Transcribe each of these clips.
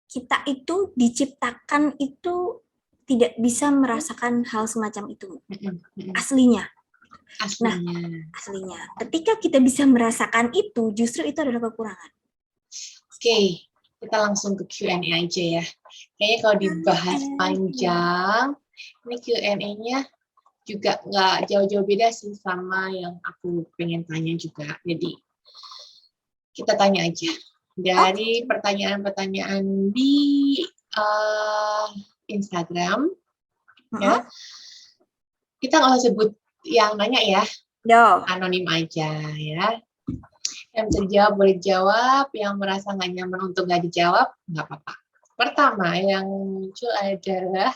kita itu diciptakan itu tidak bisa merasakan hal semacam itu aslinya. Nah, aslinya. Ketika kita bisa merasakan itu, justru itu adalah kekurangan. Oke, kita langsung ke Q&A aja ya. Kayaknya kalau dibahas panjang, ini Q&A-nya juga nggak jauh-jauh beda sih sama yang aku pengen tanya juga. Jadi, kita tanya aja. Dari pertanyaan-pertanyaan di Instagram, ya, kita nggak usah sebut yang nanya ya, anonim aja ya. Yang terjawab boleh jawab, yang merasa nggak nyaman untuk nggak dijawab, nggak apa-apa. Pertama, yang muncul adalah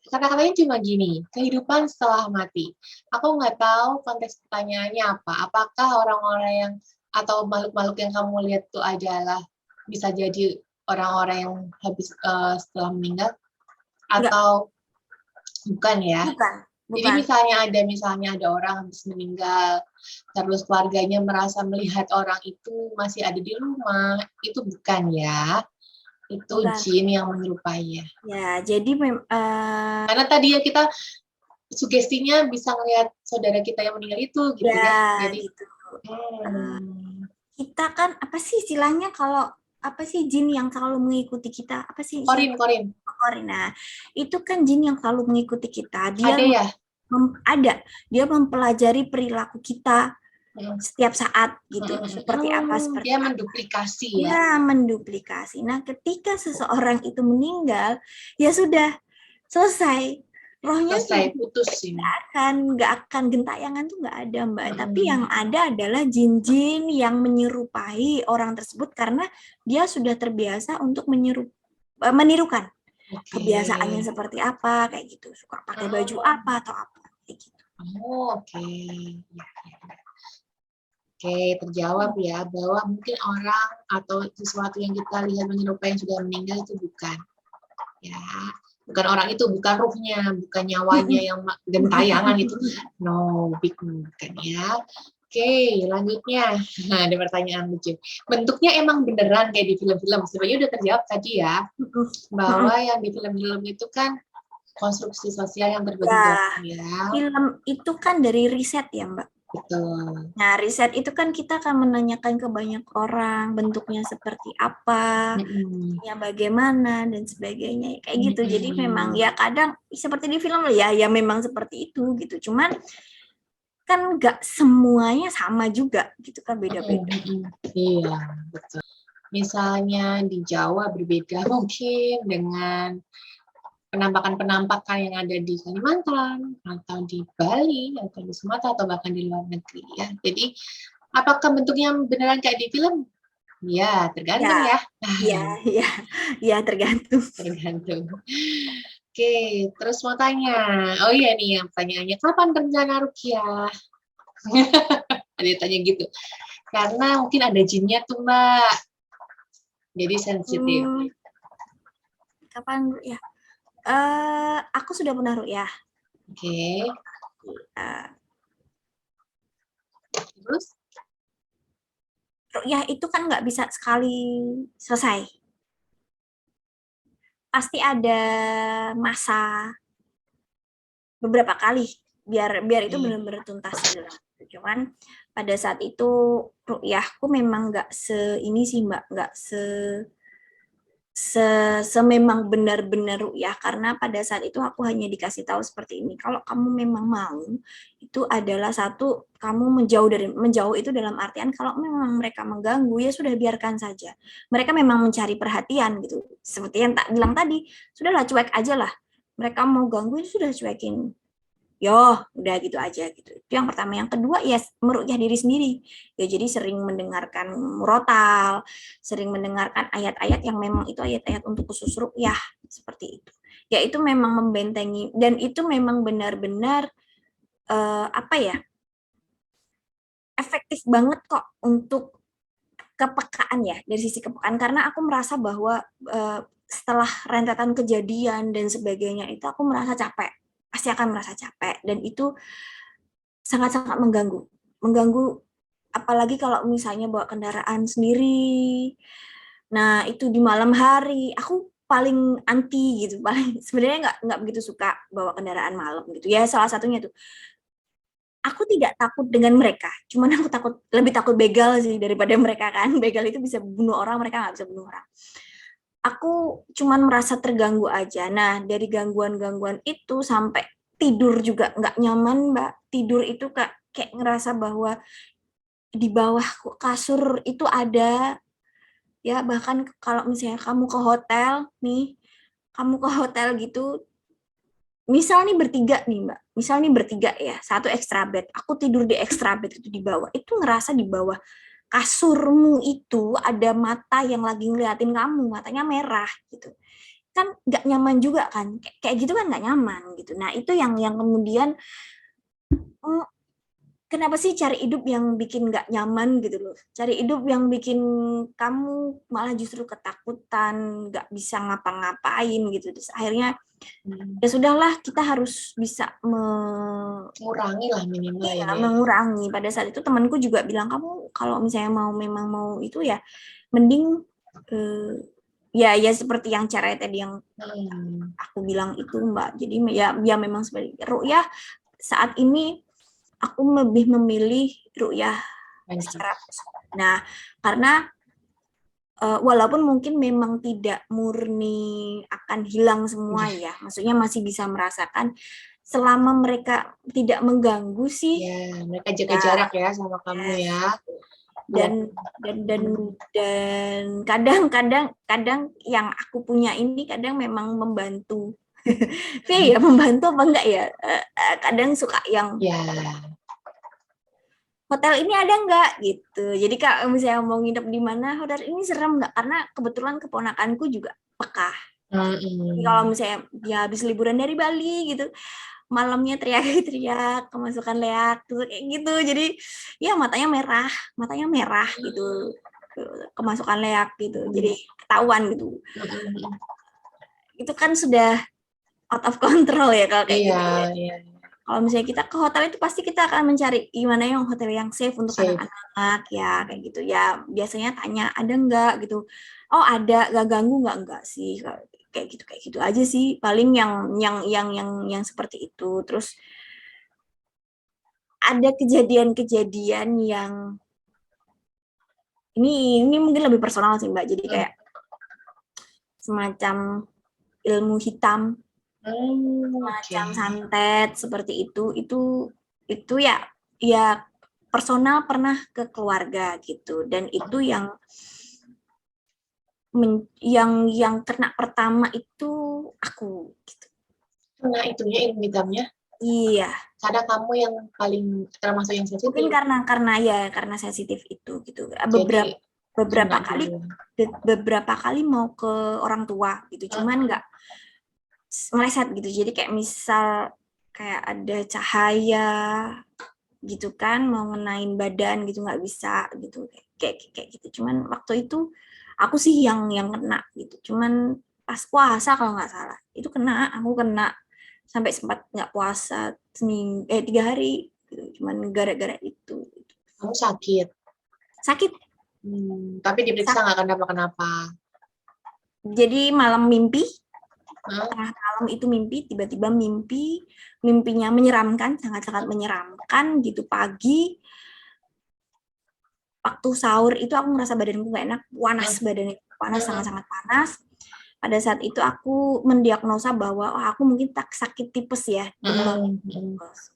kata-katanya cuma gini, kehidupan setelah mati. Aku nggak tahu konteks pertanyaannya apa. Apakah orang-orang yang atau makhluk-makhluk yang kamu lihat itu adalah bisa jadi orang-orang yang habis setelah meninggal atau bukan ya? Bukan. Jadi misalnya ada orang habis meninggal, terus keluarganya merasa melihat orang itu masih ada di rumah, itu bukan ya? Itu jin yang menyerupai ya. Ya, jadi karena tadi ya kita sugestinya bisa ngelihat saudara kita yang meninggal itu gitu ya. Jadi gitu. Kita kan apa sih istilahnya kalau apa sih jin yang selalu mengikuti kita? Apa sih? Korin. Nah, itu kan jin yang selalu mengikuti kita. Dia ada ya? Dia mempelajari perilaku kita setiap saat gitu. Seperti apa? Dia menduplikasi ya? Ya, menduplikasi. Nah, ketika seseorang itu meninggal, ya sudah selesai. Rohnya putus nggak akan gentayangan tuh nggak ada, Mbak. Tapi yang ada adalah jin-jin yang menyerupai orang tersebut karena dia sudah terbiasa untuk menirukan kebiasaannya seperti apa, kayak gitu. Suka pakai baju apa atau apa, kayak gitu. Oke, terjawab ya bahwa mungkin orang atau sesuatu yang kita lihat menyerupai yang sudah meninggal itu bukan. Ya, bukan orang itu, bukan ruhnya, bukan nyawanya yang gentayangan itu. No, bukan ya. Oke, lanjutnya. Nah, ada pertanyaan lucu. Bentuknya emang beneran kayak di film-film. Sebenarnya udah terjawab tadi ya, bahwa yang di film-film itu kan konstruksi sosial yang terbentuk. Ya. Film itu kan dari riset ya, Mbak. Betul. Nah, riset itu kan kita akan menanyakan ke banyak orang bentuknya seperti apa, ya bagaimana dan sebagainya kayak gitu. Jadi memang ya kadang seperti di film ya memang seperti itu gitu. Cuman kan nggak semuanya sama juga gitu kan, beda-beda. Iya, betul. Misalnya di Jawa berbeda mungkin dengan penampakan-penampakan yang ada di Kalimantan, atau di Bali, atau di Sumatera, atau bahkan di luar negeri ya. Jadi, apakah bentuknya beneran kayak di film? Ya, tergantung ya. Iya, tergantung. Oke, terus mau tanya. Oh iya nih, yang pertanyaannya, kapan rencana rukyah? Ada yang tanya gitu. Karena mungkin ada jinnya tuh, Mbak. Jadi sensitif. Kapan ya? Aku sudah pernah rukyah. Oke. Terus? Rukyah itu kan nggak bisa sekali selesai. Pasti ada masa beberapa kali biar itu benar-benar tuntas gitu. Cuman pada saat itu rukyahku memang nggak ini sih, Mbak, nggak sememang benar-benar rukyah, karena pada saat itu aku hanya dikasih tahu seperti ini, kalau kamu memang mau itu adalah satu, kamu menjauh itu dalam artian kalau memang mereka mengganggu ya sudah biarkan saja, mereka memang mencari perhatian gitu, seperti yang tak bilang tadi, sudahlah cuek aja lah, mereka mau ganggu ya sudah cuekin. Udah gitu aja gitu. Itu yang pertama. Yang kedua ya merukyah diri sendiri. Ya jadi sering mendengarkan murotal, sering mendengarkan ayat-ayat yang memang itu ayat-ayat untuk khusus rukyah seperti itu. Ya itu memang membentengi dan itu memang benar-benar apa ya? Efektif banget kok untuk kepekaan ya, dari sisi kepekaan, karena aku merasa bahwa setelah rentetan kejadian dan sebagainya itu aku merasa capek, pasti akan merasa capek, dan itu sangat-sangat mengganggu apalagi kalau misalnya bawa kendaraan sendiri, Nah, itu di malam hari, aku paling anti gitu, paling sebenarnya nggak begitu suka bawa kendaraan malam gitu. Ya salah satunya tuh. Aku tidak takut dengan mereka, cuman aku lebih takut begal sih daripada mereka kan. Begal itu bisa bunuh orang, mereka nggak bisa bunuh orang. Aku cuman merasa terganggu aja. Nah, dari gangguan-gangguan itu sampai tidur juga nggak nyaman, Mbak. Tidur itu kayak ngerasa bahwa di bawah kasur itu ada, ya bahkan kalau misalnya kamu ke hotel nih, kamu ke hotel gitu, misal nih bertiga nih Mbak, misal nih bertiga ya, satu extra bed, aku tidur di extra bed itu di bawah, itu ngerasa di bawah kasurmu itu ada mata yang lagi ngeliatin kamu, matanya merah gitu. Kan nggak nyaman juga kan, kayak gitu kan nggak nyaman gitu. Nah itu yang kemudian, mm, kenapa sih cari hidup yang bikin nggak nyaman gitu loh, cari hidup yang bikin kamu malah justru ketakutan, nggak bisa ngapa-ngapain gitu. Terus akhirnya ya sudahlah, kita harus bisa mengurangi lah minimal ya, ya. mengurangi. Pada saat itu temanku juga bilang, kamu kalau misalnya memang mau itu ya mending ya seperti yang cara tadi yang aku bilang itu Mbak. Jadi ya memang seperti ru'yah saat ini aku lebih memilih ru'yah secara. Nah, karena walaupun mungkin memang tidak murni akan hilang semua ya, maksudnya masih bisa merasakan selama mereka tidak mengganggu sih. Ya, mereka jaga jarak ya sama kamu ya. Dan kadang yang aku punya ini kadang memang membantu. Ya membantu apa enggak ya? Kadang suka yang hotel ini ada nggak gitu. Jadi kalau misalnya mau nginep di mana, hotel ini serem nggak? Karena kebetulan keponakanku juga peka. Jadi kalau misalnya dia habis liburan dari Bali gitu, malamnya teriak-teriak, kemasukan leak, terus kayak gitu. Jadi ya matanya merah gitu, kemasukan leak gitu. Jadi ketahuan gitu. Itu kan sudah out of control ya kalau kayak gitu. Iya. Kalau misalnya kita ke hotel itu pasti kita akan mencari gimana yang hotel yang safe untuk anak-anak ya kayak gitu ya. Biasanya tanya ada nggak gitu. Oh ada, nggak ganggu nggak sih kayak gitu aja sih. Paling yang seperti itu. Terus ada kejadian-kejadian yang ini mungkin lebih personal sih Mbak. Jadi kayak semacam ilmu hitam, semacam santet seperti itu ya personal, pernah ke keluarga gitu. Dan itu yang kena pertama itu aku gitu. Nah, itunya ilmu hitamnya. Iya. Karena kamu yang paling termasuk yang sensitif. Mungkin karena sensitif itu gitu. Beberapa kali mau ke orang tua gitu, cuman nggak meleset gitu. Jadi kayak misal kayak ada cahaya gitu kan mau ngenain badan gitu nggak bisa gitu kayak gitu. Cuman waktu itu aku sih yang kena gitu. Cuman pas puasa kalau nggak salah itu aku kena sampai sempat nggak puasa 3 hari gitu. Cuman gara-gara itu. Kamu sakit? Sakit. Tapi diperiksa nggak kenapa-kenapa? Jadi malam mimpi, tengah malam itu mimpi, tiba-tiba mimpinya menyeramkan, sangat-sangat menyeramkan gitu. Pagi waktu sahur itu aku merasa badanku gak enak, badannya panas, sangat-sangat panas. Pada saat itu aku mendiagnosa bahwa aku mungkin sakit tipes ya, demam.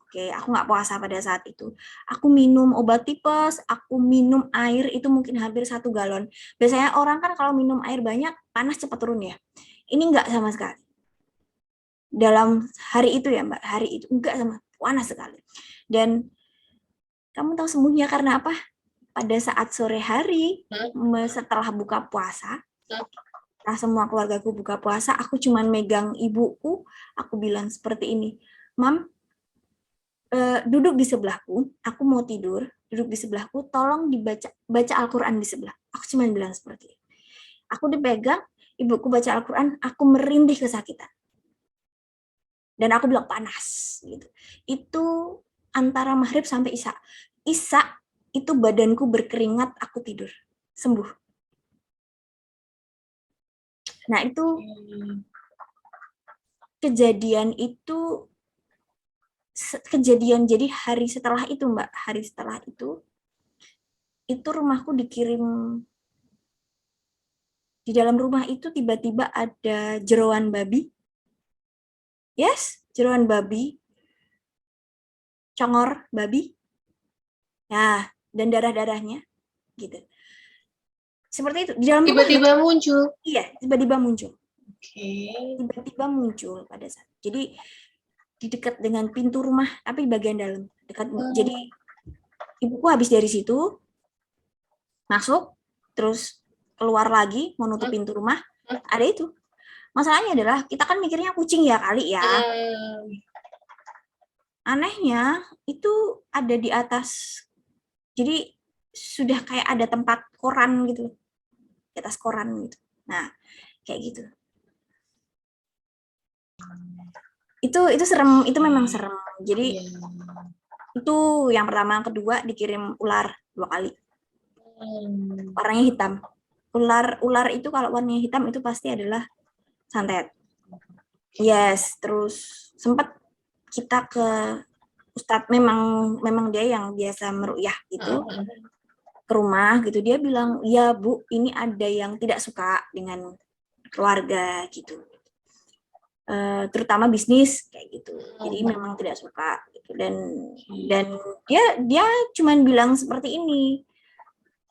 Oke, aku nggak puasa pada saat itu. Aku minum obat tipes, aku minum air itu mungkin hampir 1 galon. Biasanya orang kan kalau minum air banyak, panas cepat turun ya. Ini nggak sama sekali. Dalam hari itu ya Mbak, hari itu nggak sama, panas sekali. Dan kamu tahu sembuhnya karena apa? Pada saat sore hari, setelah buka puasa, setelah semua keluargaku buka puasa, aku cuman megang ibuku, aku bilang seperti ini, Mam, duduk di sebelahku, aku mau tidur, duduk di sebelahku, tolong baca Al-Quran di sebelah. Aku cuma bilang seperti itu. Aku dipegang, ibuku baca Al-Quran, aku merindih kesakitan. Dan aku bilang panas. Gitu. Itu antara maghrib sampai isya. Isya itu badanku berkeringat, aku tidur. Sembuh. Nah, itu kejadian jadi hari setelah itu, Mbak. Hari setelah itu rumahku dikirim, di dalam rumah itu tiba-tiba ada jeroan babi. Yes, jeroan babi. Congor babi. Nah, dan darah-darahnya gitu. Seperti itu di dalam rumah. Tiba-tiba muncul. Iya, tiba-tiba muncul. Oke. Tiba-tiba muncul pada saat. Jadi di dekat dengan pintu rumah, tapi bagian dalam. Dekat. Jadi ibuku habis dari situ masuk, terus keluar lagi mau nutup pintu rumah, ada itu. Masalahnya adalah kita kan mikirnya kucing ya kali ya. Anehnya itu ada di atas. Jadi sudah kayak ada tempat koran gitu, di atas koran gitu. Nah, kayak gitu. Itu serem, itu memang serem. Jadi itu yang pertama, kedua dikirim ular 2 kali. Warnanya hitam. Ular itu kalau warnanya hitam itu pasti adalah santet. Yes, terus sempat kita ke Ustadz, memang dia yang biasa meruqyah gitu, ke rumah gitu. Dia bilang, ya Bu, ini ada yang tidak suka dengan keluarga gitu, terutama bisnis kayak gitu. Jadi memang tidak suka gitu. Dan dia cuman bilang seperti ini,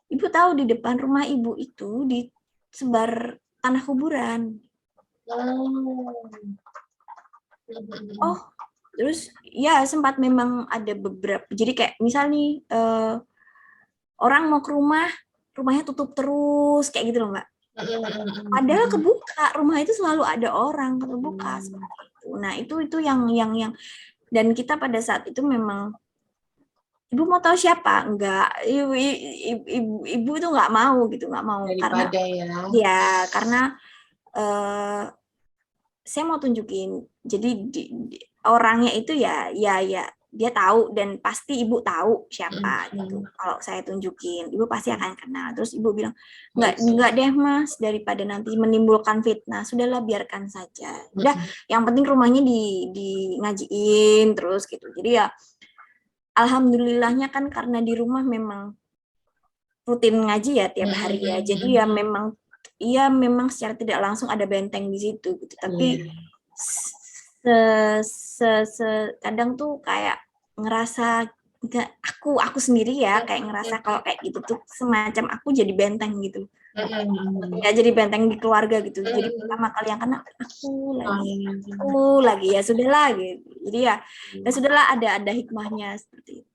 Ibu tahu di depan rumah Ibu itu disebar tanah kuburan. Oh, terus ya sempat memang ada beberapa, jadi kayak misal nih orang mau ke rumahnya tutup terus kayak gitu loh Mbak. Padahal kebuka, rumah itu selalu ada orang kebuka seperti itu. Nah itu yang dan kita pada saat itu memang, Ibu mau tahu siapa? Enggak, ibu itu nggak mau gitu, nggak mau. Daripada karena saya mau tunjukin. Jadi orangnya itu ya dia tahu, dan pasti Ibu tahu siapa gitu. Kalau saya tunjukin, Ibu pasti akan kenal. Terus Ibu bilang, enggak deh Mas, daripada nanti menimbulkan fitnah, sudahlah biarkan saja. Udah, yang penting rumahnya di ngajiin terus gitu. Jadi ya alhamdulillahnya kan karena di rumah memang rutin ngaji ya tiap hari ya. Jadi ya memang secara tidak langsung ada benteng di situ gitu. Tapi kadang tuh kayak ngerasa aku sendiri ya kayak ngerasa kalau kayak gitu tuh semacam aku jadi benteng gitu. Ya jadi benteng di keluarga gitu. Jadi pertama kali yang kena aku lagi ya sudahlah gitu. Jadi ya sudahlah, ada hikmahnya seperti itu.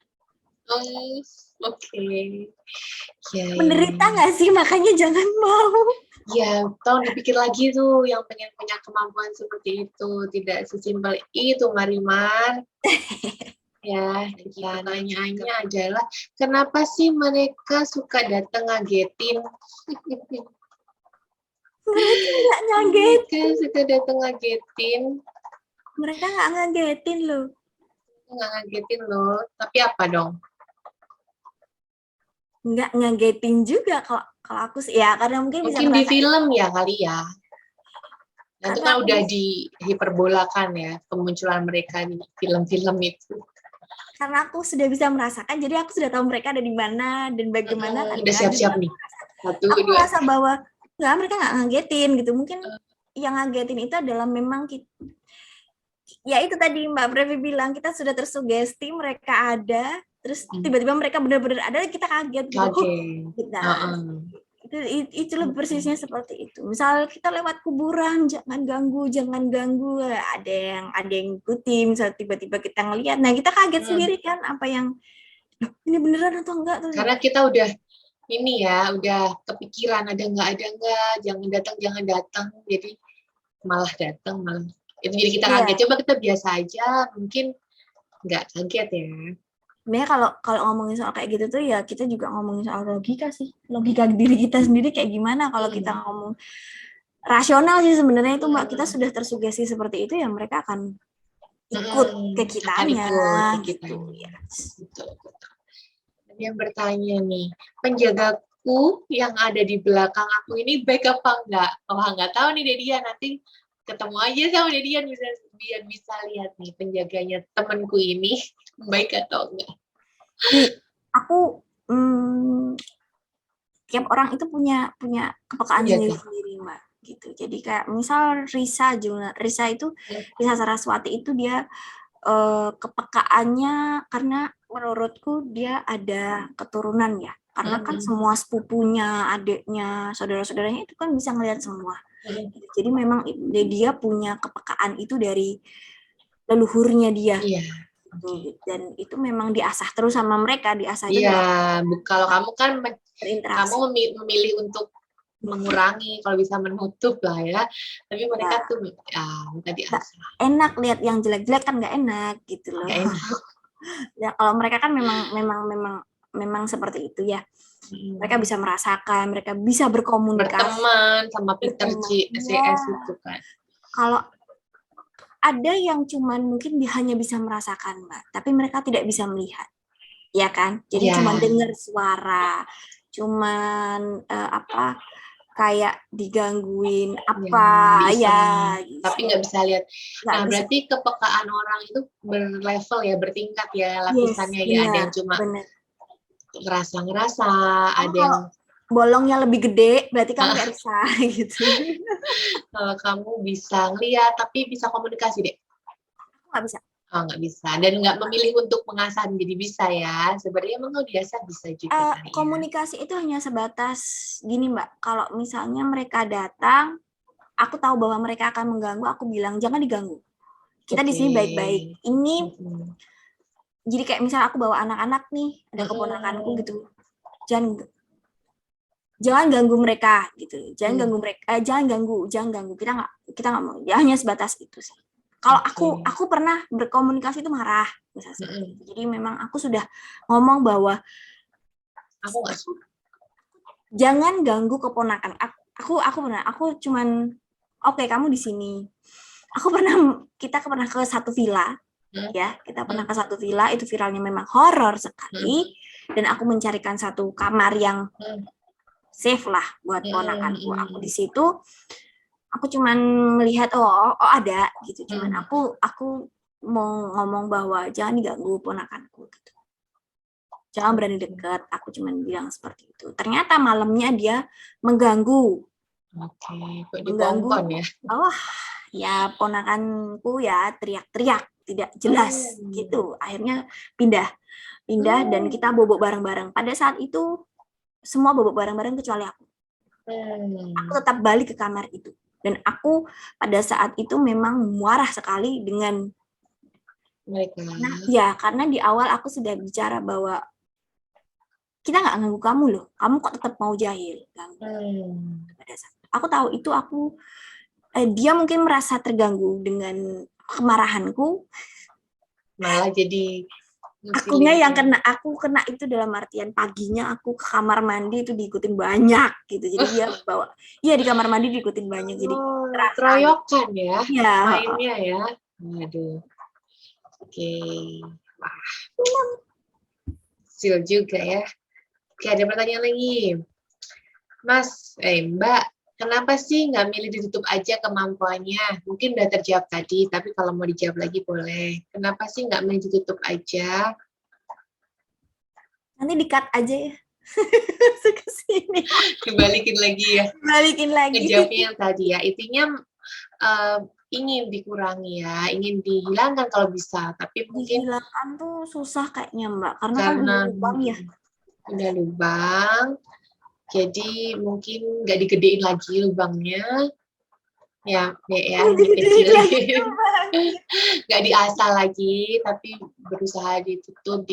Oke. Menderita nggak sih, makanya jangan mau. Ya, tolong dipikir lagi tuh yang pengen punya kemampuan seperti itu. Tidak sesimpel itu, Marimar. Ya, kita nanya adalah, kenapa sih mereka suka datang ngagetin? Mereka nggak ngagetin. Mereka suka datang ngagetin. Mereka nggak ngagetin loh. Nggak ngagetin loh. Tapi apa dong? Nggak ngagetin juga kalau aku sih ya, karena mungkin di film ya kali ya. Nah, itu kan udah dihiperbolakan ya kemunculan mereka di film-film itu. Karena aku sudah bisa merasakan, jadi aku sudah tahu mereka ada di mana dan bagaimana. Udah siap-siap nih. Aku merasa bahwa mereka nggak ngagetin gitu. Mungkin yang ngagetin itu adalah memang ya itu tadi Mbak Brevi bilang, kita sudah tersugesti mereka ada, terus tiba-tiba mereka benar-benar ada, kita kaget gitu. Itu lebih persisnya seperti itu. Misal kita lewat kuburan, jangan ganggu, ada yang ikuti, misal tiba-tiba kita ngelihat, nah kita kaget sendiri kan, apa yang ini beneran atau enggak tuh. Karena kita udah udah kepikiran ada enggak, jangan datang, jadi malah datang, itu jadi kita kaget. Coba kita biasa aja, mungkin nggak kaget ya. Sebenarnya kalau ngomongin soal kayak gitu tuh ya kita juga ngomongin soal logika sih, logika diri kita sendiri kayak gimana. Kalau kita ngomong rasional sih sebenarnya itu Mbak, kita sudah tersugesti seperti itu ya, mereka akan ikut ke kitanya gitu ya. Yang bertanya nih, penjaga aku yang ada di belakang aku ini baik apa enggak? Wah, nggak tahu nih Dedian, nanti ketemu aja sama Dedian biar bisa lihat nih penjaganya temanku ini baik atau enggak. Aku tiap orang itu punya kepekaan sendiri-sendiri, Mbak, gitu. Jadi kayak misal Risa itu Risa Saraswati itu dia kepekaannya karena menurutku dia ada keturunan ya. Karena kan semua sepupunya, adiknya, saudara-saudaranya itu kan bisa ngelihat semua. Jadi memang dia punya kepekaan itu dari leluhurnya dia. Iya. Dan itu memang diasah terus sama mereka, diasah itu. Iya, kalau kamu kan kamu memilih untuk mengurangi, kalau bisa menutup lah ya. Tapi mereka tuh minta diasah. Enak lihat yang jelek-jelek kan nggak enak gitu loh. Nggak enak. Ya kalau mereka kan memang seperti itu ya. Mereka bisa merasakan, mereka bisa berkomunikasi. Berteman sama Peter CS itu kan. Kalau ada yang cuman mungkin hanya bisa merasakan, Mbak, tapi mereka tidak bisa melihat. Ya kan? Jadi cuma dengar suara, cuman kayak digangguin apa ya gitu. Tapi nggak bisa lihat. Nah, berarti kepekaan orang itu berlevel ya, bertingkat ya lapisannya. Ya ada yang cuma ngerasa, ada yang bolongnya lebih gede, berarti kamu nggak bisa gitu. Kalau kamu bisa ngeliat tapi bisa komunikasi deh. Nggak bisa. Oh, nggak bisa. Dan nggak memilih untuk mengasah jadi bisa ya. Sebenarnya emang biasa bisa juga. Komunikasi itu hanya sebatas gini, Mbak. Kalau misalnya mereka datang, aku tahu bahwa mereka akan mengganggu, aku bilang jangan diganggu. Kita di sini baik-baik. Ini jadi kayak misalnya aku bawa anak-anak nih, ada keponakanku gitu. Jangan ganggu mereka gitu. Jangan ganggu mereka. Jangan ganggu. Kita nggak mau. Ya, hanya sebatas itu sih. Kalau aku pernah berkomunikasi itu marah misalnya. Jadi memang aku sudah ngomong bahwa aku nggak suka. Jangan ganggu keponakan. Aku cuman oke, kamu di sini. Kita pernah ke satu villa, ya. Kita pernah ke satu villa, itu viralnya memang horor sekali. Dan aku mencarikan satu kamar yang safe lah buat ponakanku. Aku di situ, aku cuman melihat oh ada gitu. Cuman aku mau ngomong bahwa jangan diganggu ponakanku gitu. Jangan berani dekat, aku cuma bilang seperti itu. Ternyata malamnya dia mengganggu. Mengganggu ya? Oh, ya ponakanku ya teriak-teriak, tidak jelas gitu. Akhirnya pindah dan kita bobok bareng-bareng. Pada saat itu semua bobok bareng-bareng kecuali aku. Aku tetap balik ke kamar itu. Dan aku pada saat itu memang marah sekali dengan mereka. Karena di awal aku sudah bicara bahwa kita nggak ganggu kamu loh, kamu kok tetap mau jahil. Aku tahu itu dia mungkin merasa terganggu dengan kemarahanku. Malah jadi akunya yang aku kena itu dalam artian paginya aku ke kamar mandi itu diikutin banyak gitu. Jadi dia bawa, di kamar mandi diikutin banyak. Jadi keroyokan ya, mainnya ya. Waduh. Oke. Wah. Sil juga ya. Oke, ada pertanyaan lagi. Mas, Mbak, kenapa sih nggak milih ditutup aja kemampuannya? Mungkin udah terjawab tadi, tapi kalau mau dijawab lagi boleh. Kenapa sih nggak milih ditutup aja? Nanti di-cut aja ya. Kesini. Dibalikin lagi ya. Dibalikin lagi. Ngejawabnya yang tadi ya. Intinya ingin dikurangi ya, ingin dihilangkan kalau bisa. Tapi mungkin dihilangkan tuh susah kayaknya Mbak, karena kan udah lubang ya. Udah lubang, jadi mungkin nggak digedein lagi lubangnya, ya dikecilin, nggak diasah lagi, tapi berusaha ditutup,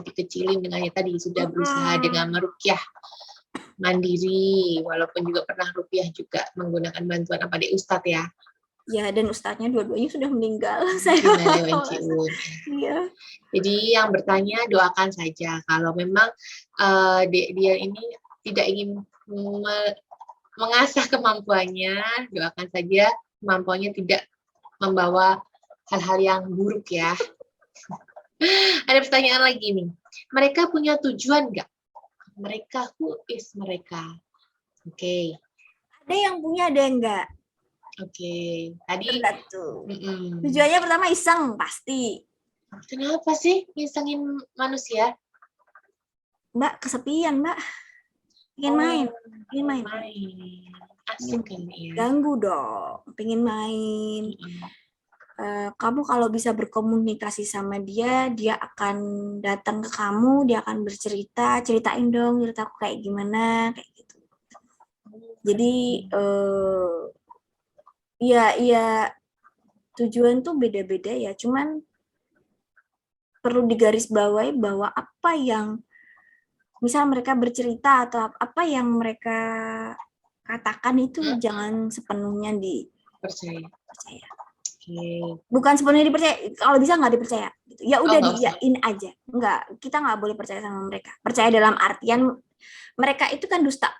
dikecilin dengan tadi sudah berusaha dengan meruqyah mandiri, walaupun juga pernah ruqyah juga menggunakan bantuan apa deh Ustadz ya. Ya, dan ustadznya dua-duanya sudah meninggal. Iya. Jadi yang bertanya doakan saja. Kalau memang dia ini tidak ingin mengasah kemampuannya, doakan saja kemampuannya tidak membawa hal-hal yang buruk ya. Ada pertanyaan lagi nih. Mereka punya tujuan nggak Mereka, who is mereka? Oke. Ada yang punya, ada yang enggak. Oke. Tadi tujuannya pertama iseng pasti. Kenapa sih ngisengin manusia? Mbak kesepian, Mbak. Pengen main. Asik kan ya. Ganggu dong. Pengen main. Kamu kalau bisa berkomunikasi sama dia, dia akan datang ke kamu, dia akan bercerita, ceritain dong ceritaku kayak gimana, kayak gitu. Jadi ya tujuan tuh beda-beda ya, cuman perlu digarisbawahi bahwa apa yang misal mereka bercerita atau apa yang mereka katakan itu jangan sepenuhnya dipercaya. Bukan sepenuhnya dipercaya, kalau bisa nggak dipercaya. Ya udah diiyain aja. Nggak, kita nggak boleh percaya sama mereka. Percaya dalam artian mereka itu kan dusta.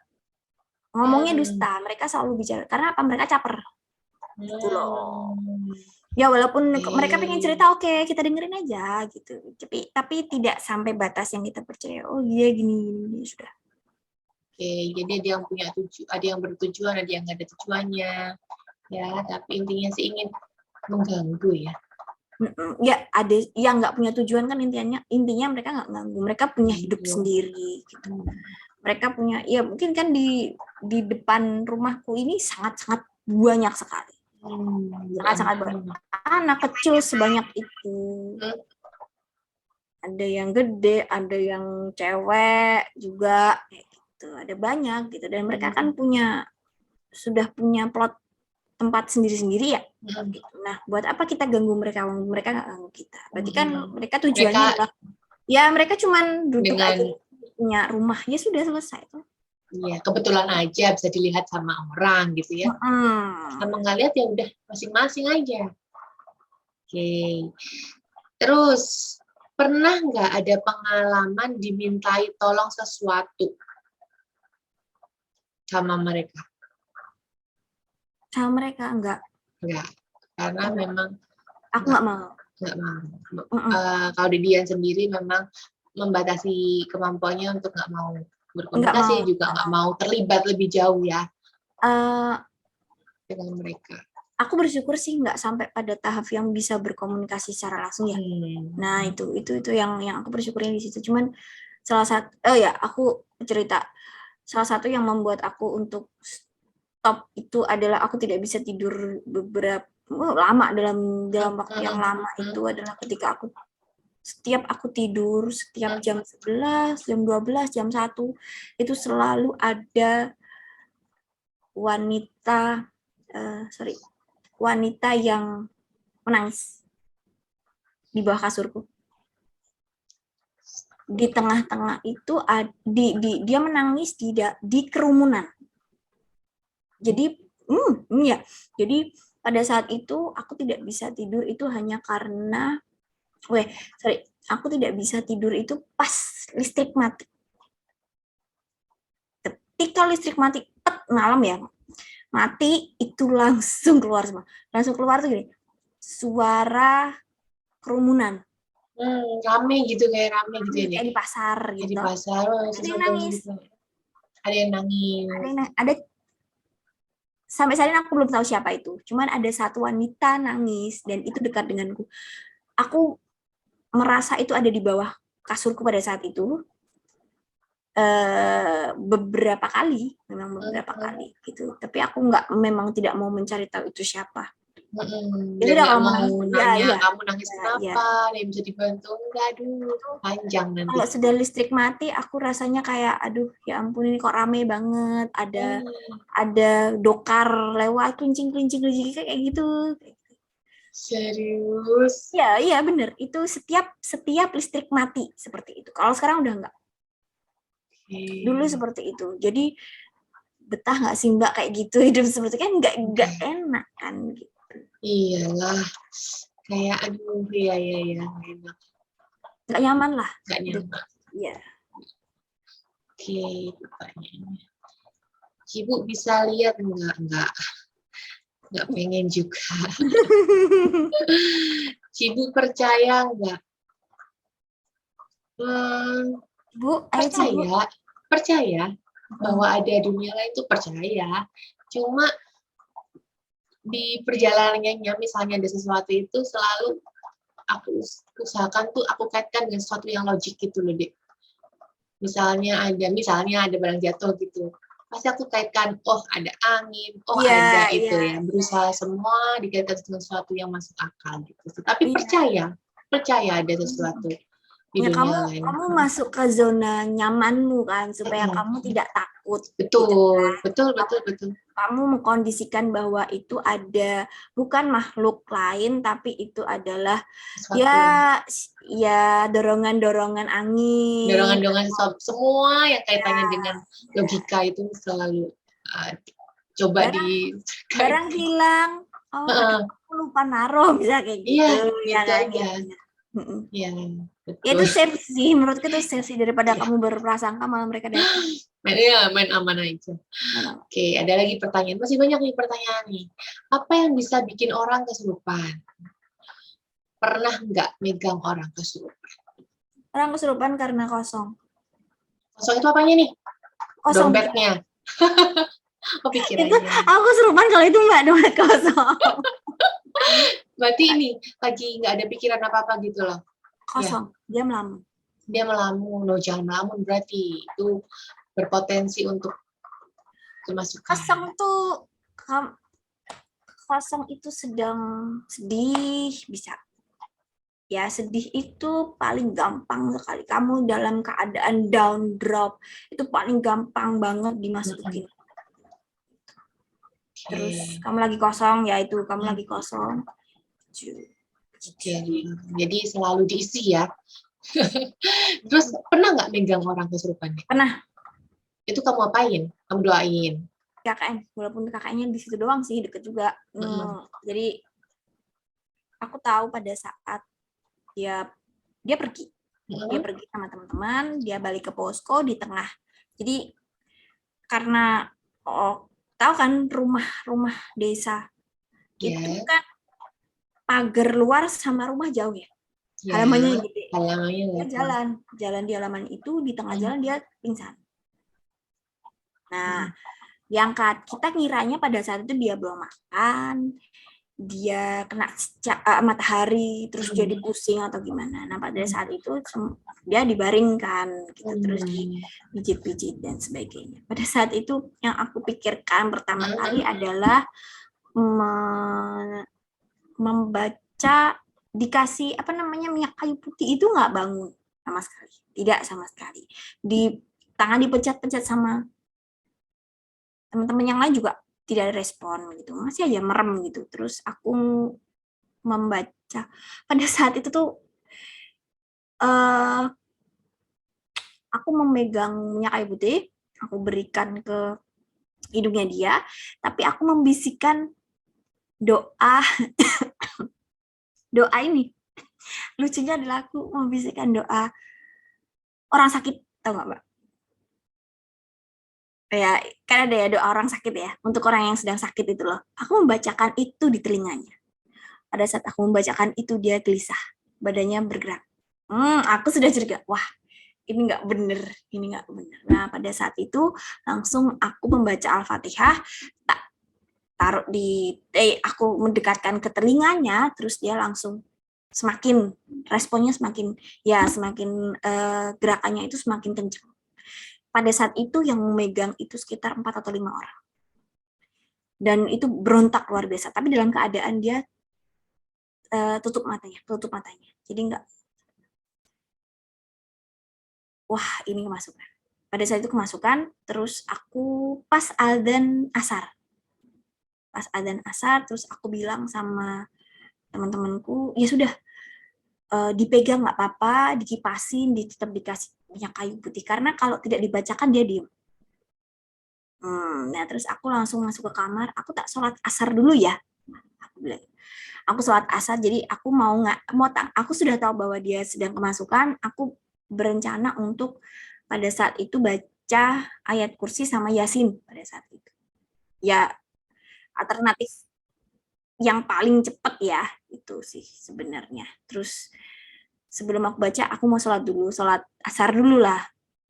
Ngomongnya dusta, mereka selalu bicara. Karena apa? Mereka caper. Gitu loh. Ya walaupun mereka pengen cerita, oke, kita dengerin aja gitu. Tapi tidak sampai batas yang kita percaya. Oh iya gini sudah. Oke, jadi ada yang punya ada yang bertujuan, ada yang nggak ada tujuannya. Ya, tapi intinya sih ingin mengganggu ya. Ya ada yang nggak punya tujuan kan intinya mereka nggak ganggu. Mereka punya hidup sendiri gitu. Mereka punya, ya mungkin kan di depan rumahku ini sangat-sangat banyak sekali. Sangat-sangat banyak. Anak kecil sebanyak itu. Ada yang gede, ada yang cewek juga, kayak gitu. Ada banyak gitu. Dan mereka kan sudah punya plot tempat sendiri-sendiri ya. Nah, buat apa kita ganggu mereka? Mereka nggak ganggu kita. Berarti kan mereka tujuannya adalah, ya mereka cuman duduk aja punya rumah, ya sudah selesai tuh. Iya, kebetulan aja bisa dilihat sama orang gitu ya. Sama nggak lihat ya udah masing-masing aja. Oke. Terus pernah nggak ada pengalaman dimintai tolong sesuatu sama mereka? Sama mereka enggak. Karena memang aku nggak mau. Nggak mau. Kalau di Dian sendiri memang membatasi kemampuannya untuk nggak mau berkomunikasi, juga nggak mau terlibat lebih jauh ya dengan mereka. Aku bersyukur sih nggak sampai pada tahap yang bisa berkomunikasi secara langsung ya. Nah itu yang aku bersyukurnya di situ. Cuman aku cerita salah satu yang membuat aku untuk stop itu adalah aku tidak bisa tidur beberapa lama dalam waktu yang lama itu adalah ketika setiap aku tidur setiap jam 11, jam 12, jam 1 itu selalu ada wanita yang menangis di bawah kasurku. Di tengah-tengah itu dia menangis di kerumunan. Jadi pada saat itu aku tidak bisa tidur itu hanya karena aku tidak bisa tidur itu pas listrik mati. Ketika listrik mati, malam ya, mati itu langsung keluar semua. Langsung keluar tuh gini, suara kerumunan. Rame gitu, kayak rame gitu ya. Kayak di pasar gitu. Di pasar, ada yang nangis. Gitu. Ada yang nangis. Ada sampai saat ini aku belum tahu siapa itu. Cuman ada satu wanita nangis dan itu dekat denganku. Aku merasa itu ada di bawah kasurku pada saat itu. Beberapa kali gitu. Tapi aku memang tidak mau mencari tahu itu siapa. Jadi kalau mau nanya kamu nangis kenapa, yang bisa dibantu enggak, panjang nanti. Kalau sudah listrik mati, aku rasanya kayak aduh ya ampun ini kok rame banget, ada dokar lewat klincing kayak gitu. Serius? Iya bener, itu setiap listrik mati seperti itu. Kalau sekarang udah enggak. Dulu seperti itu. Jadi betah nggak sih Mbak kayak gitu, hidup seperti kan nggak enak kan gitu. Iyalah, kayak aduh ya enak. Nggak nyaman lah. Nggak nyaman. Iya. Oke, pertanyaannya. Ibu bisa lihat nggak pengen juga. Cibu percaya nggak? Bu, percaya. percaya bahwa ada dunia lain itu percaya. Cuma di perjalanannya misalnya ada sesuatu itu selalu aku usahakan tuh aku kaitkan dengan sesuatu yang logik gitu loh, Dek. Misalnya ada barang jatuh gitu. Pasti aku kaitkan, oh ada angin, oh ada itu ya. Berusaha semua dikaitkan dengan sesuatu yang masuk akal gitu. Tapi percaya ada sesuatu di dunia lain. Kamu masuk ke zona nyamanmu kan supaya kamu tidak takut. Betul, gitu kan? betul. Kamu mengkondisikan bahwa itu ada bukan makhluk lain tapi itu adalah ya dorongan-dorongan angin. Dorongan-dorongan semua yang kaitannya dengan logika itu selalu coba barang hilang. Oh, aku lupa naruh bisa kayak gitu. Iya, itu safe sih, menurutku itu safe sih daripada kamu berprasangka malah mereka datang. Main aman aja. Oke, ada lagi pertanyaan. Masih banyak nih pertanyaan nih. Apa yang bisa bikin orang kesurupan? Pernah nggak megang orang kesurupan? Orang kesurupan karena kosong. Kosong itu apanya nih? Kosong. Dompetnya. Itu aku kesurupan kalau itu Mbak, dompet kosong. Berarti ini lagi nggak ada pikiran apa-apa gitu loh. Kosong, dia melamun. Dia melamun, loh jangan melamun berarti itu berpotensi untuk kemasukan. Kosong itu sedang sedih bisa. Ya sedih itu paling gampang sekali. Kamu dalam keadaan down drop itu paling gampang banget dimasukin. Terus kamu lagi kosong, ya itu kamu lagi kosong. Jadi selalu diisi ya. Terus pernah nggak megang orang kesurupan? Pernah. Itu kamu apain? Kamu doain? KKN, walaupun kakaknya di situ doang sih, deket juga. Jadi aku tahu pada saat dia pergi, dia pergi sama teman-teman, dia balik ke posko di tengah. Jadi karena tahu kan rumah desa itu kan pagar luar sama rumah jauh ya. Halamannya gede. Dia jalan di halaman itu, di tengah jalan dia pingsan. Nah, yang kita ngiranya pada saat itu dia belum makan, dia kena matahari, terus jadi pusing atau gimana. Nah, pada saat itu dia dibaringkan, gitu, terus dipijit-pijit dan sebagainya. Pada saat itu yang aku pikirkan pertama kali adalah membaca, dikasih minyak kayu putih itu nggak bangun sama sekali, tidak sama sekali. Di tangan dipencet-pencet sama teman-teman yang lain juga tidak ada respon gitu, masih aja merem gitu. Terus aku membaca pada saat itu tuh aku memegang minyak kayu putih, aku berikan ke hidungnya dia, tapi aku membisikkan doa doa ini. Lucunya adalah aku membisikkan doa orang sakit, tau nggak Mbak? Ya, kan ada ya doa orang sakit ya, untuk orang yang sedang sakit itu loh. Aku membacakan itu di telinganya. Pada saat aku membacakan itu, dia gelisah, badannya bergerak. Aku sudah curiga, wah ini nggak bener, ini nggak bener. Nah, pada saat itu langsung aku membaca Al-Fatihah, taruh aku mendekatkan ke telinganya, terus dia langsung semakin responnya semakin gerakannya itu semakin kencang. Pada saat itu yang memegang itu sekitar 4 atau 5 orang. Dan itu berontak luar biasa. Tapi dalam keadaan dia tutup matanya. Jadi enggak, wah ini kemasukan. Pada saat itu kemasukan, terus aku pas adzan asar, terus aku bilang sama teman-temanku, ya sudah, dipegang nggak apa-apa, dikipasin, tetap dikasih minyak kayu putih, karena kalau tidak dibacakan dia diem. Nah terus aku langsung masuk ke kamar, aku tak sholat asar dulu ya, aku bilang. Aku sholat asar, jadi aku aku sudah tahu bahwa dia sedang kemasukan, aku berencana untuk pada saat itu baca ayat kursi sama yasin pada saat itu. Ya alternatif yang paling cepat ya, itu sih sebenarnya. Terus sebelum aku baca, aku mau sholat asar dulu lah.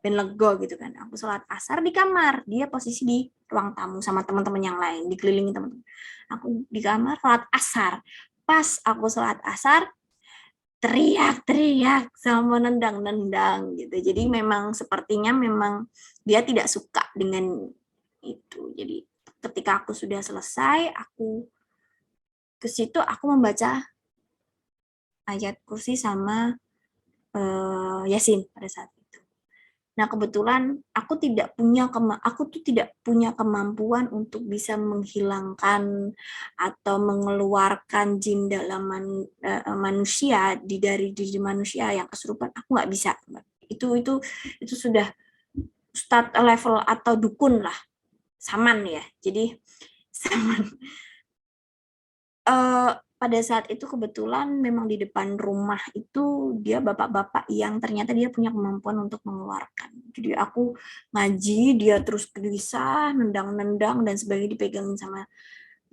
ben lego gitu kan. Aku sholat asar di kamar, dia posisi di ruang tamu sama teman-teman yang lain, dikelilingi teman-teman. Aku di kamar sholat asar. Pas aku sholat asar, teriak-teriak sama nendang-nendang gitu. Jadi memang sepertinya memang dia tidak suka dengan itu. Jadi ketika aku sudah selesai, aku ke situ aku membaca ayat kursi sama Yasin pada saat itu. Nah, kebetulan aku tuh tidak punya kemampuan untuk bisa menghilangkan atau mengeluarkan jin dalam manusia dari diri manusia yang kesurupan. Aku nggak bisa. Itu sudah start level atau dukun lah, saman ya. Jadi saman. Pada saat itu kebetulan memang di depan rumah itu dia bapak-bapak yang ternyata dia punya kemampuan untuk mengeluarkan. Jadi aku ngaji, dia terus gelisah, nendang-nendang dan sebagainya, dipegangin sama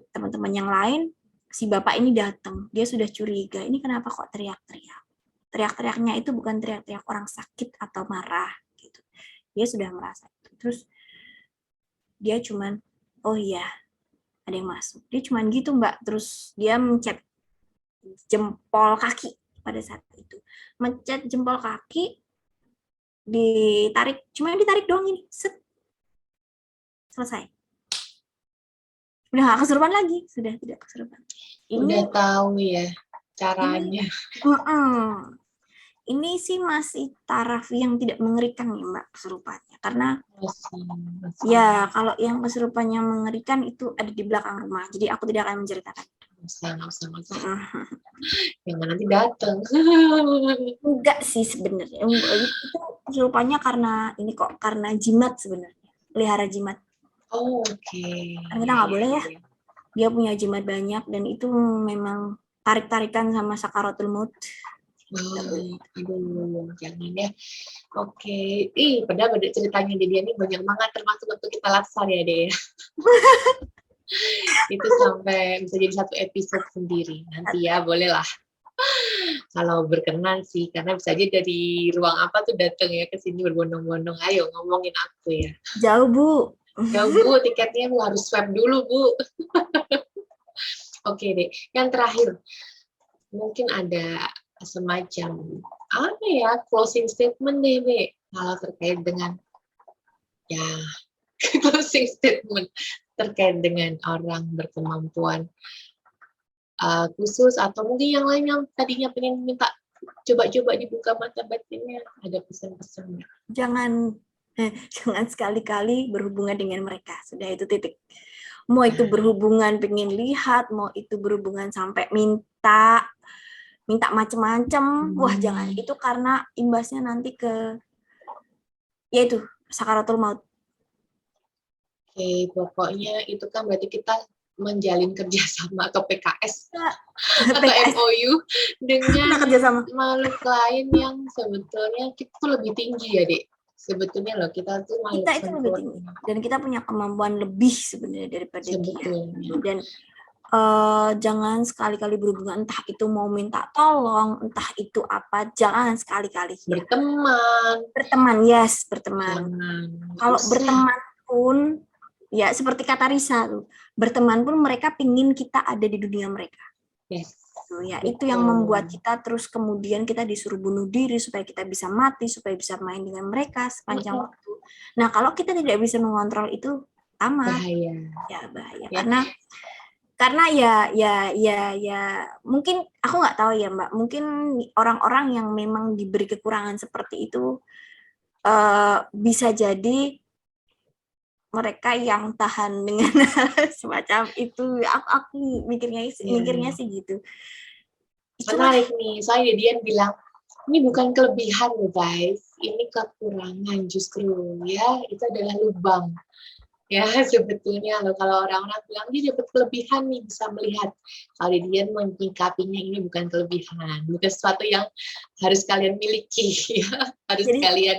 teman-teman yang lain. Si bapak ini datang, dia sudah curiga, ini kenapa kok teriak-teriak? Teriak-teriaknya itu bukan teriak-teriak orang sakit atau marah gitu. Dia sudah merasa itu. Terus dia cuman, oh iya, ada yang masuk. Dia cuman gitu, Mbak. Terus dia mencet jempol kaki pada saat itu. Mencet jempol kaki, cuma ditarik doang ini. Set. Selesai. Udah gak kesurupan lagi. Sudah tidak kesurupan. Udah tahu ya caranya. Ini sih masih taraf yang tidak mengerikan nih Mbak kesurupannya. Karena ya kalau yang kesurupan yang mengerikan itu ada di belakang rumah. Jadi aku tidak akan menceritakan. Yang nanti datang. Enggak sih sebenarnya. Itu kesurupannya karena jimat sebenarnya. Pelihara jimat. Oh, oke. Karena kita nggak boleh ya. Dia punya jimat banyak dan itu memang tarik-tarikan sama sakaratul maut. Aduh, jangan ya. Oke. Padahal ceritanya dia ini banyak banget termasuk untuk kita laksar ya, Dea. Itu sampai bisa jadi satu episode sendiri. Nanti ya, bolehlah. Kalau berkenan sih, karena bisa aja dari ruang apa tuh datang ya ke sini berbondong-bondong. Ayo ngomongin aku ya. Jauh, Bu. Jauh, Bu. Tiketnya harus swab dulu, Bu. Oke deh. Yang terakhir, mungkin ada semacam apa ya, closing statement deh, Be, kalau terkait dengan ya closing statement terkait dengan orang berkemampuan khusus atau mungkin yang lain yang tadinya pengen minta coba-coba dibuka mata batinnya, ada pesan-pesannya. Jangan sekali-kali berhubungan dengan mereka, sudah itu titik. Mau itu berhubungan pengen lihat, mau itu berhubungan sampai minta macam-macam, wah jangan, itu karena imbasnya nanti ke yaitu sakaratul maut. Oke, pokoknya itu kan berarti kita menjalin kerjasama ke PKS atau MOU dengan makhluk lain yang sebetulnya kita tuh lebih tinggi ya, Dek. Sebetulnya loh kita tuh makhluk kita itu lebih tinggi dan kita punya kemampuan lebih sebenarnya daripada dia. Dan jangan sekali-kali berhubungan, entah itu mau minta tolong, entah itu apa, jangan sekali-kali. Berteman, yes, berteman. Kalau berteman pun, ya seperti kata Risa, berteman pun mereka pingin kita ada di dunia mereka. Yes. Ya, itu yang membuat kita terus kemudian kita disuruh bunuh diri supaya kita bisa mati, supaya bisa main dengan mereka sepanjang waktu. Nah, kalau kita tidak bisa mengontrol itu, amat bahaya. Ya, bahaya. Karena ya mungkin aku nggak tahu ya Mbak, mungkin orang-orang yang memang diberi kekurangan seperti itu bisa jadi mereka yang tahan dengan semacam itu. Aku mikirnya sih gitu. Menarik nih, soalnya dia bilang ini bukan kelebihan loh guys, ini kekurangan justru ya, itu adalah lubang. Ya, sebetulnya loh, kalau orang-orang bilang dia dapat kelebihan nih, bisa melihat. Kalau dia menyikapinya ini bukan kelebihan, bukan sesuatu yang harus kalian miliki, ya. Harus jadi, kalian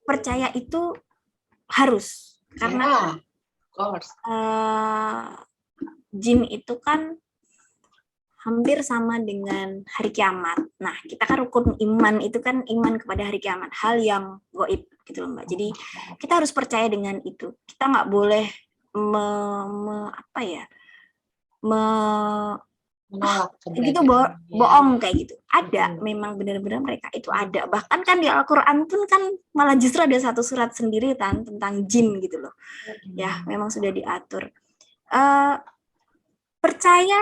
percaya itu harus. Karena of course. Jin itu kan hampir sama dengan hari kiamat. Nah, kita kan rukun iman itu kan iman kepada hari kiamat, hal yang gaib gitu loh Mbak. Jadi kita harus percaya dengan itu. Kita nggak boleh menolak gitu bohong kayak gitu. Ada, memang benar-benar mereka itu ada. Bahkan kan di Al-Quran pun kan malah justru ada satu surat sendiri kan tentang jin gitu loh. Ya, memang sudah diatur. Percaya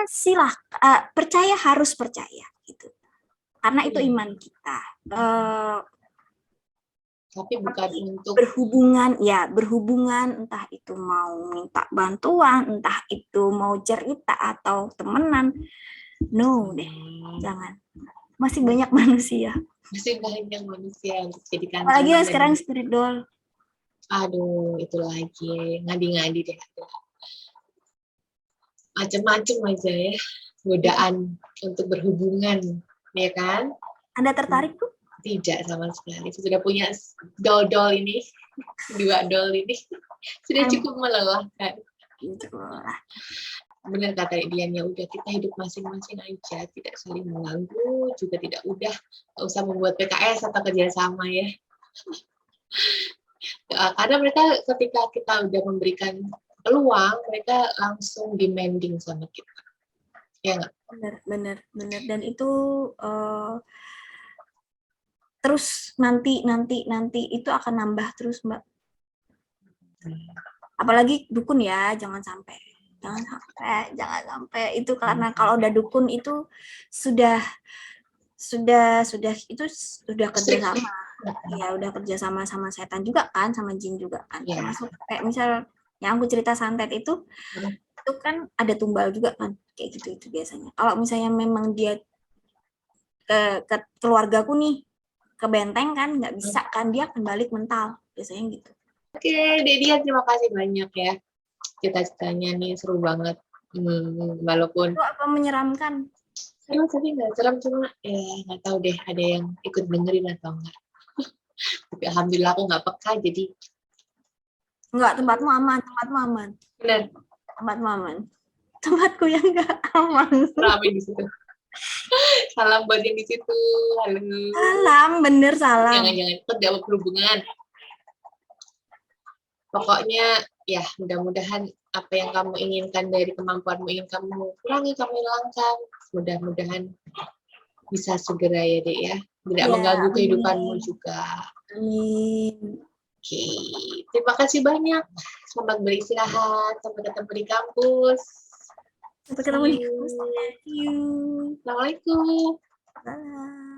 percaya harus percaya gitu. Karena itu iman kita. Tapi bukan untuk berhubungan entah itu mau minta bantuan, entah itu mau cerita atau temenan. No deh, jangan. Masih banyak manusia. Untuk jadikan. Apalagi sekarang spirit doll. Aduh, itu lagi ngadi-ngadi deh. Macem-macem aja ya, godaan untuk berhubungan, ya kan? Anda tertarik tuh? Tidak sama sekali. Sudah punya doll ini, 2 doll ini, sudah cukup melelahkan. Benar kata Dian, ya udah kita hidup masing-masing aja, tidak saling mengganggu, juga tidak nggak usah membuat PKS atau kerjasama ya. Karena mereka ketika kita udah memberikan peluang, mereka langsung demanding sama kita. Ya nggak? Benar. Dan itu terus nanti itu akan nambah terus Mbak. Apalagi dukun ya, jangan sampai itu, karena kalau udah dukun itu sudah kerja sama. Ya udah kerja sama setan juga kan, sama jin juga kan. Termasuk kayak misal yang aku cerita santet itu kan ada tumbal juga kan, kayak gitu itu biasanya. Kalau misalnya memang dia ke keluargaku nih ke benteng kan, nggak bisa kan, dia akan balik mental biasanya gitu. Oke, Dedia, terima kasih banyak ya. Cita-citanya nih seru banget. Walaupun itu apa menyeramkan? Emang tadi nggak serem, cuma ya nggak tahu deh ada yang ikut dengerin atau enggak. Tapi alhamdulillah aku nggak peka, jadi enggak, tempatmu aman. Benar. Tempatmu aman. Tempatku yang nggak aman. Ramai di situ. Salam buat yang di situ. Halo. Salam, bener salam. Jangan tidak berhubungan. Pokoknya ya mudah-mudahan apa yang kamu inginkan dari kemampuanmu ingin kamu kurangi, kamu hilangkan. Mudah-mudahan bisa segera ya Dek ya. Tidak mengganggu kehidupanmu juga. Amin. Oke, terima kasih banyak. Selamat beristirahat. Sampai ketemu di kampus. Sampai ketemu di kampus. Thank you. Assalamualaikum. Bye.